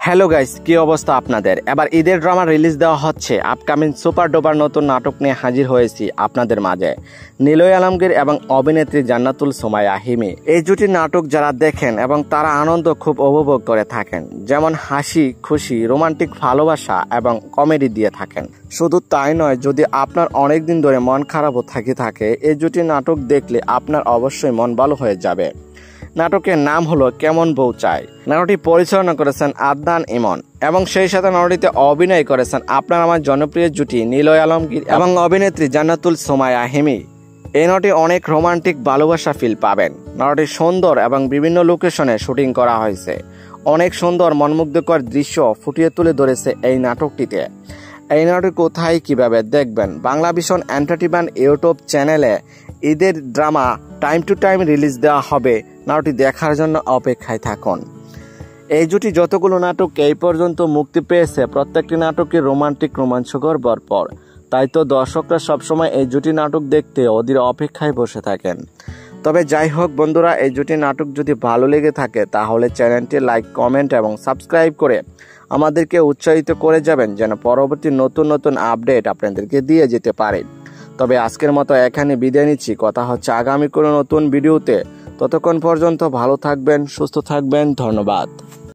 Hello guys, কি অবস্থা আপনাদের? এবার ঈদের ড্রামা রিলিজ দেওয়া হচ্ছে। আপকামিং সুপার ডুপার নতুন নাটক নিয়ে হাজির হয়েছি আপনাদের মাঝে। নিলয় আলমগীর এবং অভিনেত্রী জান্নাতুল সুমাইয়া হিমি, এই জুটি নাটক যারা দেখেন এবং তারা আনন্দ খুব উপভোগ করে থাকেন, যেমন হাসি খুশি, রোমান্টিক ভালোবাসা এবং কমেডি দিয়ে থাকেন। শুধু তাই নয়, যদি আপনার অনেকদিন ধরে মন খারাপও থাকে এই জুটি নাটক দেখলে আপনার অবশ্যই মন ভালো হয়ে যাবে। নাটকের নাম হলো কেমন বউ চাই। নাটকটি পরিচালনা করেছেন আদনান ইমন এবং সেই সাথে নাটকটিতে অভিনয় করেছেন আপনার আমার জনপ্রিয় জুটি নিলয় আলমগীর এবং অভিনেত্রী জান্নাতুল সুমাইয়া হিমি। এই নাটকটি অনেক রোমান্টিক ভালোবাসা ফিল পাবেন। নাটকটি সুন্দর এবং বিভিন্ন লোকেশনে শুটিং করা হয়েছে। অনেক সুন্দর মনমুগ্ধকর দৃশ্য ফুটিয়ে তুলে ধরেছে এই নাটকটিতে। এই নাটক কোথায় কিভাবে দেখবেন? বাংলা ভিশন এন্টারটেইনমেন্ট ইউটিউব চ্যানেলে ঈদের drama time to time release দেওয়া হবে। নাটকটি দেখার জন্য অপেক্ষায় থাকুন। এই জুটি যতগুলো নাটক এই পর্যন্ত মুক্তি পেয়েছে, প্রত্যেকটি নাটকই রোমান্টিক রোমাঞ্চকর ভরপুর। তাই তো দর্শকরা সবসময় এই জুটি নাটক দেখতে অধীর অপেক্ষায় বসে থাকেন। তবে যাই হোক বন্ধুরা, এই জুটি নাটক যদি ভালো লেগে থাকে তাহলে চ্যানেলটি লাইক, কমেন্ট এবং সাবস্ক্রাইব করে আমাদেরকে উৎসাহিত করে যাবেন, যেন পরবর্তী নতুন নতুন আপডেট আপনাদেরকে দিয়ে যেতে পারে। তবে আজকের মতো এখানে বিদায় নিচ্ছি। কথা হচ্ছে আগামী কোনো নতুন ভিডিওতে। ততক্ষণ পর্যন্ত ভালো থাকবেন, সুস্থ থাকবেন। ধন্যবাদ।